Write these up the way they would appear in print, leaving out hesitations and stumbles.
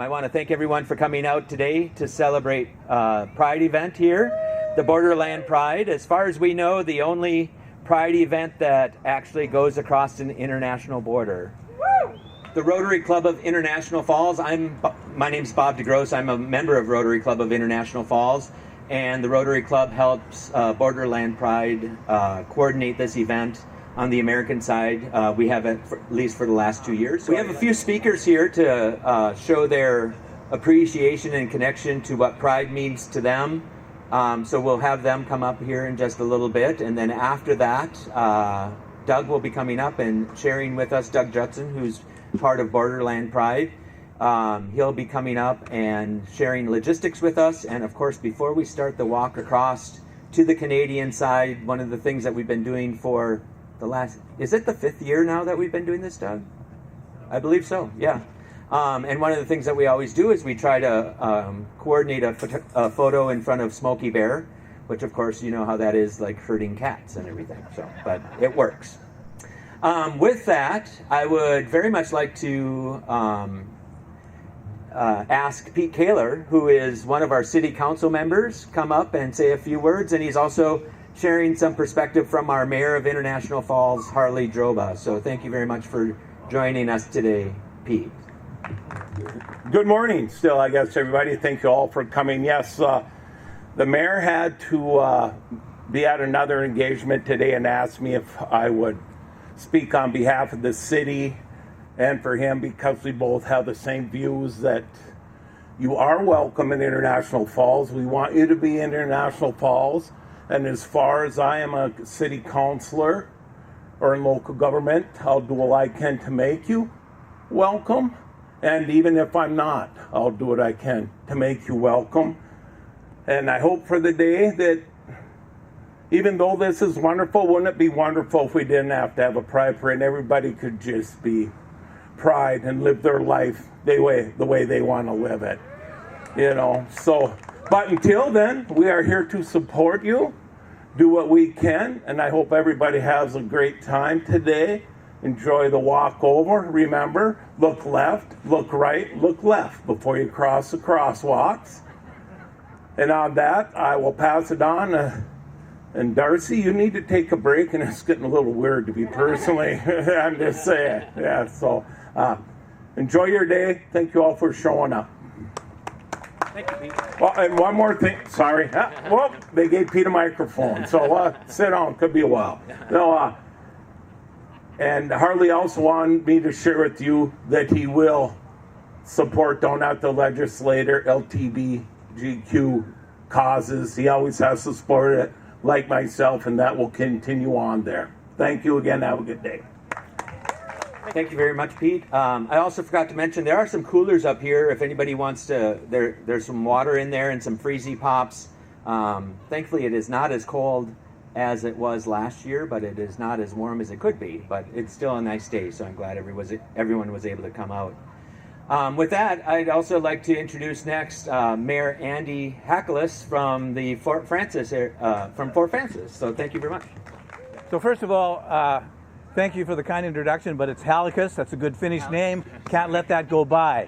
I want to thank everyone for coming out today to celebrate Pride event here, the Borderland Pride. As far as we know, the only Pride event that actually goes across an international border. Woo! The Rotary Club of International Falls. My name's Bob DeGrosse. I'm a member of Rotary Club of International Falls, and the Rotary Club helps Borderland Pride coordinate this event. On the American side, we have it at least for the last 2 years. We have a few speakers here to show their appreciation and connection to what Pride means to them. So we'll have them come up here in just a little bit. And then after that, Doug will be coming up and sharing with us, Doug Judson, who's part of Borderland Pride. He'll be coming up and sharing logistics with us. And of course, before we start the walk across to the Canadian side, one of the things that we've been doing for is it the 5th year now that we've been doing this, Doug? I believe so, yeah. And one of the things that we always do is we try to coordinate a photo in front of Smokey Bear, which of course you know how that is, like herding cats and everything, so, but it works. With that, I would very much like to ask Pete Kaler, who is one of our city council members, come up and say a few words, and he's also sharing some perspective from our Mayor of International Falls, Harley Droba. So thank you very much for joining us today, Pete. Good morning still, I guess, everybody. Thank you all for coming. Yes, the mayor had to be at another engagement today and asked me if I would speak on behalf of the city and for him, because we both have the same views that you are welcome in International Falls. We want you to be in International Falls. And as far as I am a city councilor or in local government, I'll do what I can to make you welcome. And even if I'm not, I'll do what I can to make you welcome. And I hope for the day that even though this is wonderful, wouldn't it be wonderful if we didn't have to have a pride parade and everybody could just be Pride and live their life the way they want to live it. You know, so, but until then, we are here to support you, do what we can, and I hope everybody has a great time today. Enjoy the walk over. Remember, look left, look right, look left before you cross the crosswalks. And on that, I will pass it on. And Darcy, you need to take a break, and it's getting a little weird to be personally. I'm just saying. Yeah, so enjoy your day. Thank you all for showing up. Thank you, Pete. Well, and one more thing. Sorry. Well, they gave Pete a microphone, so sit down. Could be a while. No, and Harley also wanted me to share with you that he will support Don't Out the Legislator LGBTQ causes. He always has to support it, like myself, and that will continue on there. Thank you again. Have a good day. Thank you very much, Pete. I also forgot to mention there are some coolers up here if anybody wants to. There's some water in there and some freezy pops. Thankfully, it is not as cold as it was last year, but it is not as warm as it could be. But it's still a nice day, so I'm glad everyone was able to come out. With that, I'd also like to introduce next Mayor Andy Hackelis from the Fort Francis. So thank you very much. So first of all, thank you for the kind introduction, but it's Hackelis. That's a good Finnish name. Can't let that go by.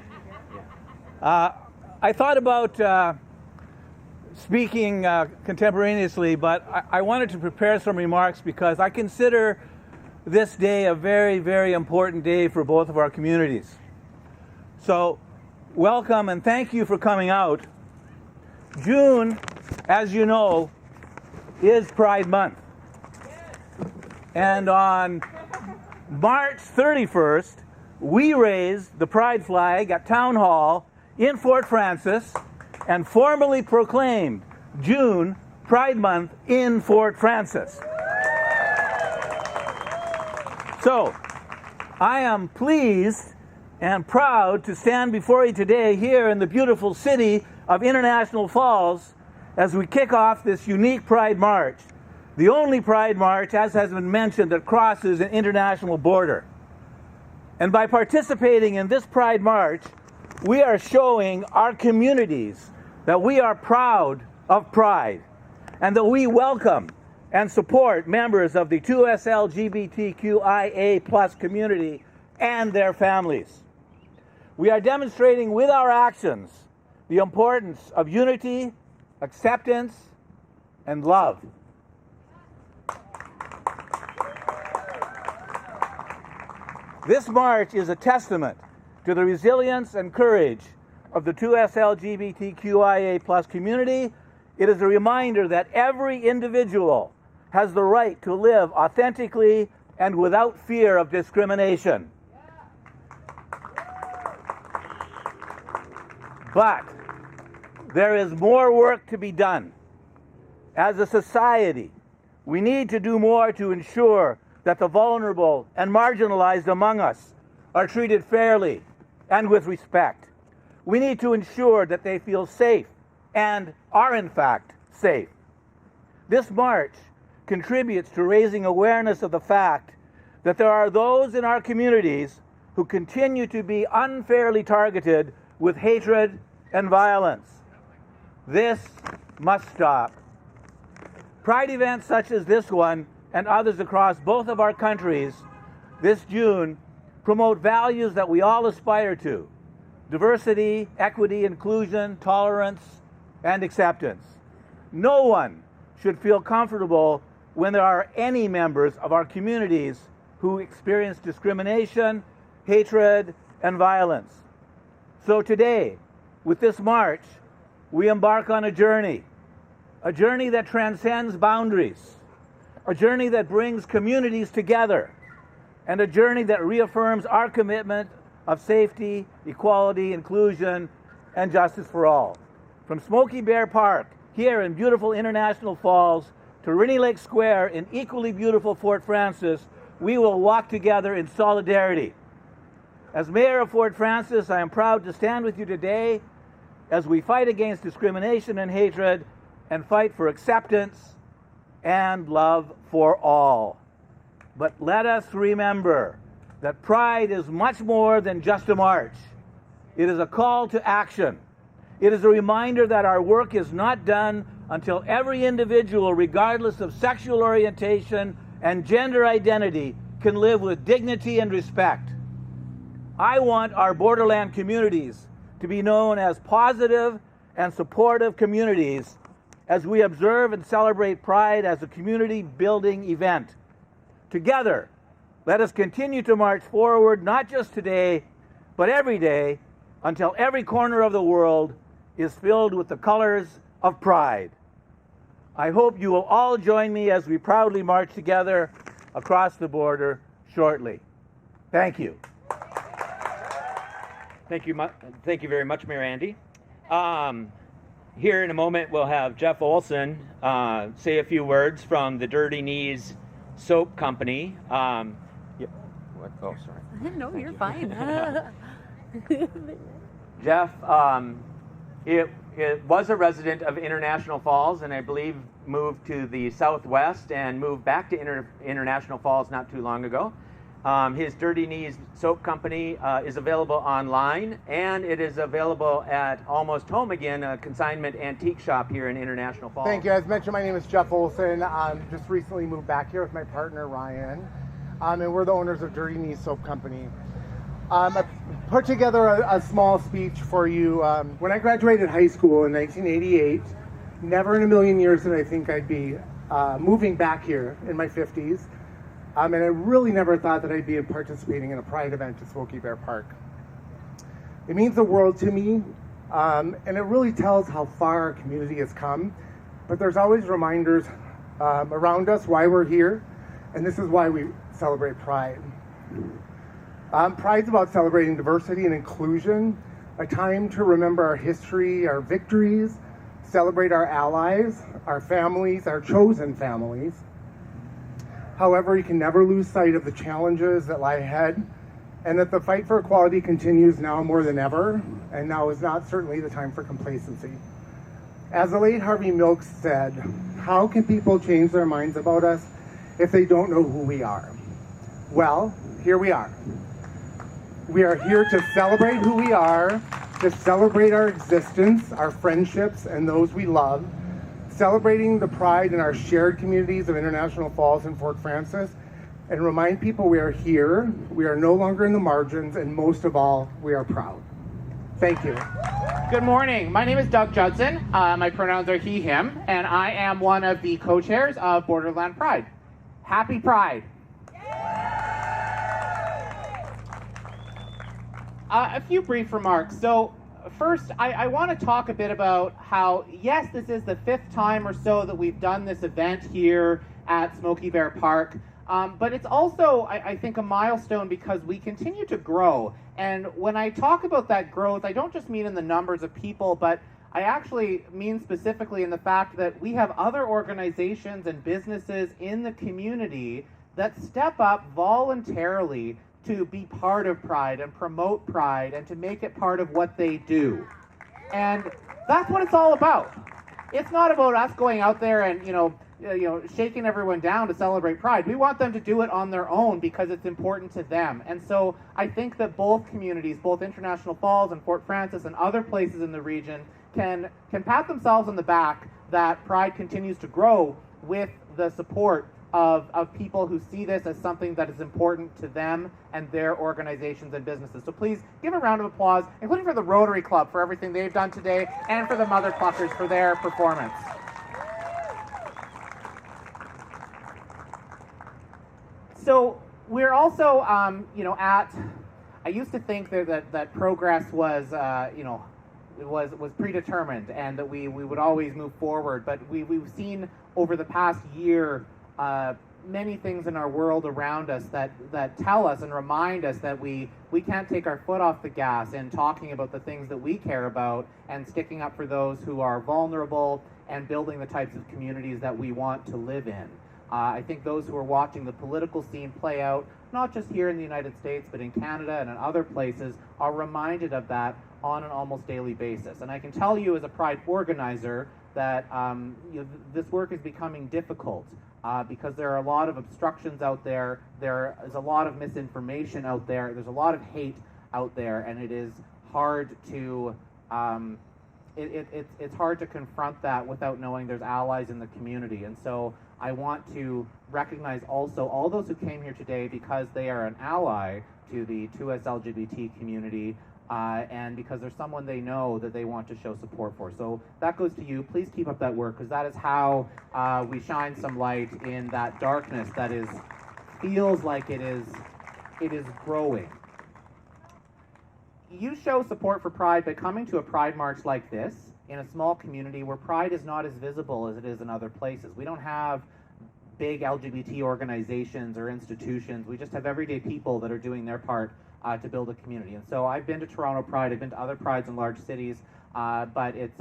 I thought about speaking contemporaneously, but I wanted to prepare some remarks because I consider this day a very, very important day for both of our communities. So welcome and thank you for coming out. June, as you know, is Pride Month. And on March 31st, we raised the Pride flag at Town Hall in Fort Francis and formally proclaimed June Pride Month in Fort Francis. So, I am pleased and proud to stand before you today here in the beautiful city of International Falls as we kick off this unique Pride March. The only Pride March, as has been mentioned, that crosses an international border. And by participating in this Pride March, we are showing our communities that we are proud of Pride and that we welcome and support members of the 2S LGBTQIA+ community and their families. We are demonstrating with our actions the importance of unity, acceptance, and love. This march is a testament to the resilience and courage of the 2S LGBTQIA+ community. It is a reminder that every individual has the right to live authentically and without fear of discrimination. But there is more work to be done. As a society, we need to do more to ensure that the vulnerable and marginalized among us are treated fairly and with respect. We need to ensure that they feel safe and are in fact safe. This march contributes to raising awareness of the fact that there are those in our communities who continue to be unfairly targeted with hatred and violence. This must stop. Pride events such as this one and others across both of our countries this June promote values that we all aspire to: diversity, equity, inclusion, tolerance, and acceptance. No one should feel comfortable when there are any members of our communities who experience discrimination, hatred, and violence. So today, with this march, we embark on a journey that transcends boundaries, a journey that brings communities together, and a journey that reaffirms our commitment of safety, equality, inclusion, and justice for all. From Smoky Bear Park, here in beautiful International Falls, to Rainy Lake Square in equally beautiful Fort Francis, we will walk together in solidarity. As Mayor of Fort Francis, I am proud to stand with you today as we fight against discrimination and hatred and fight for acceptance and love for all. But let us remember that Pride is much more than just a march. It is a call to action. It is a reminder that our work is not done until every individual, regardless of sexual orientation and gender identity, can live with dignity and respect. I want our borderland communities to be known as positive and supportive communities as we observe and celebrate Pride as a community-building event. Together, let us continue to march forward, not just today, but every day, until every corner of the world is filled with the colors of Pride. I hope you will all join me as we proudly march together across the border shortly. Thank you. Thank you very much, Mayor Andy. Here in a moment, we'll have Jeff Olson say a few words from the Dirty Knees Soap Company. What? Oh, sorry. No, you're fine. Jeff, it was a resident of International Falls, and I believe moved to the Southwest and moved back to International Falls not too long ago. His Dirty Knees Soap Company is available online, and it is available at Almost Home Again, a consignment antique shop here in International Falls. Thank you. As mentioned, my name is Jeff Olson. Just recently moved back here with my partner, Ryan, and we're the owners of Dirty Knees Soap Company. I put together a small speech for you. When I graduated high school in 1988, never in a million years did I think I'd be moving back here in my 50s. And I really never thought that I'd be participating in a Pride event at Smoky Bear Park. It means the world to me, and it really tells how far our community has come. But there's always reminders around us why we're here, and this is why we celebrate Pride. Pride's about celebrating diversity and inclusion, a time to remember our history, our victories, celebrate our allies, our families, our chosen families. However, you can never lose sight of the challenges that lie ahead, and that the fight for equality continues now more than ever, and now is not certainly the time for complacency. As the late Harvey Milk said, how can people change their minds about us if they don't know who we are? Well, here we are. We are here to celebrate who we are, to celebrate our existence, our friendships, and those we love, celebrating the pride in our shared communities of International Falls and Fort Francis, and remind people we are here, we are no longer in the margins, and most of all, we are proud. Thank you. Good morning. My name is Doug Judson. My pronouns are he, him, and I am one of the co-chairs of Borderland Pride. Happy Pride. A few brief remarks. So first, I want to talk a bit about how, yes, this is the 5th time or so that we've done this event here at Smokey Bear Park. But it's also, I think, a milestone because we continue to grow. And when I talk about that growth, I don't just mean in the numbers of people, but I actually mean specifically in the fact that we have other organizations and businesses in the community that step up voluntarily to be part of Pride and promote Pride and to make it part of what they do. And that's what it's all about. It's not about us going out there and, shaking everyone down to celebrate Pride. We want them to do it on their own because it's important to them. And so I think that both communities, both International Falls and Fort Frances and other places in the region, can pat themselves on the back that Pride continues to grow with the support of people who see this as something that is important to them and their organizations and businesses. So please give a round of applause, including for the Rotary Club for everything they've done today and for the Mother Cluckers for their performance. So we're also, I used to think that progress was, was predetermined and that we would always move forward. But we've seen over the past year many things in our world around us that tell us and remind us that we can't take our foot off the gas in talking about the things that we care about and sticking up for those who are vulnerable and building the types of communities that we want to live in. I think those who are watching the political scene play out, not just here in the United States, but in Canada and in other places, are reminded of that on an almost daily basis. And I can tell you as a Pride organizer that this work is becoming difficult because there are a lot of obstructions out there, there is a lot of misinformation out there, there's a lot of hate out there, and it is hard to it's hard to confront that without knowing there's allies in the community. And so I want to recognize also all those who came here today because they are an ally to the 2S LGBT community and because there's someone they know that they want to show support for. So that goes to you. Please keep up that work because that is how we shine some light in that darkness that feels like it is growing. You show support for Pride by coming to a Pride March like this in a small community where Pride is not as visible as it is in other places. We don't have big LGBT organizations or institutions. We just have everyday people that are doing their part to build a community. And so I've been to Toronto Pride, I've been to other Prides in large cities, but it's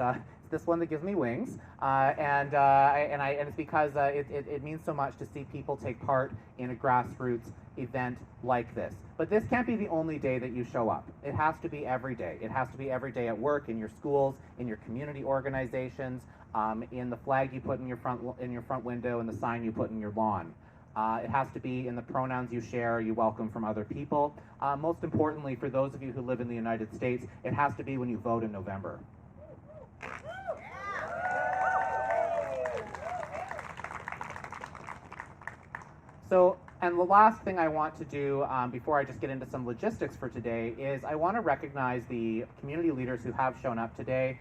this one that gives me wings, and it's because it means so much to see people take part in a grassroots event like this. But this can't be the only day that you show up. It has to be every day. It has to be every day at work, in your schools, in your community organizations, in the flag you put in your front window, and the sign you put in your lawn. It has to be in the pronouns you share or you welcome from other people. Most importantly, for those of you who live in the United States, it has to be when you vote in November. So, and the last thing I want to do before I just get into some logistics for today is I want to recognize the community leaders who have shown up today.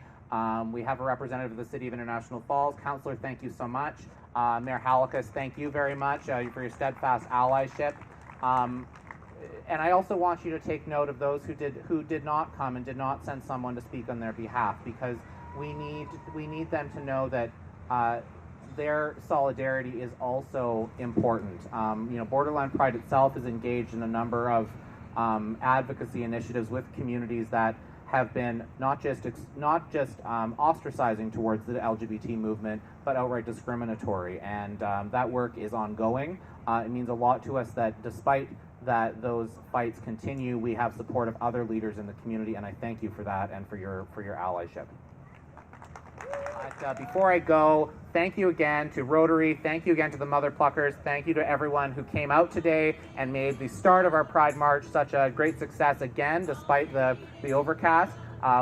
We have a representative of the City of International Falls. Councillor, thank you so much. Mayor Halikas, thank you very much for your steadfast allyship. And I also want you to take note of those who did not come and did not send someone to speak on their behalf, because we need them to know that their solidarity is also important. Borderland Pride itself is engaged in a number of advocacy initiatives with communities that have been not just ostracizing towards the LGBT movement, but outright discriminatory. And that work is ongoing. It means a lot to us that despite that those fights continue, we have support of other leaders in the community, and I thank you for that and for your allyship. Before I go, thank you again to Rotary, thank you again to the Mother Pluckers, thank you to everyone who came out today and made the start of our Pride March such a great success again, despite the overcast.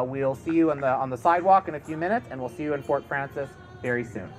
We'll see you on the sidewalk in a few minutes, and we'll see you in Fort Frances very soon.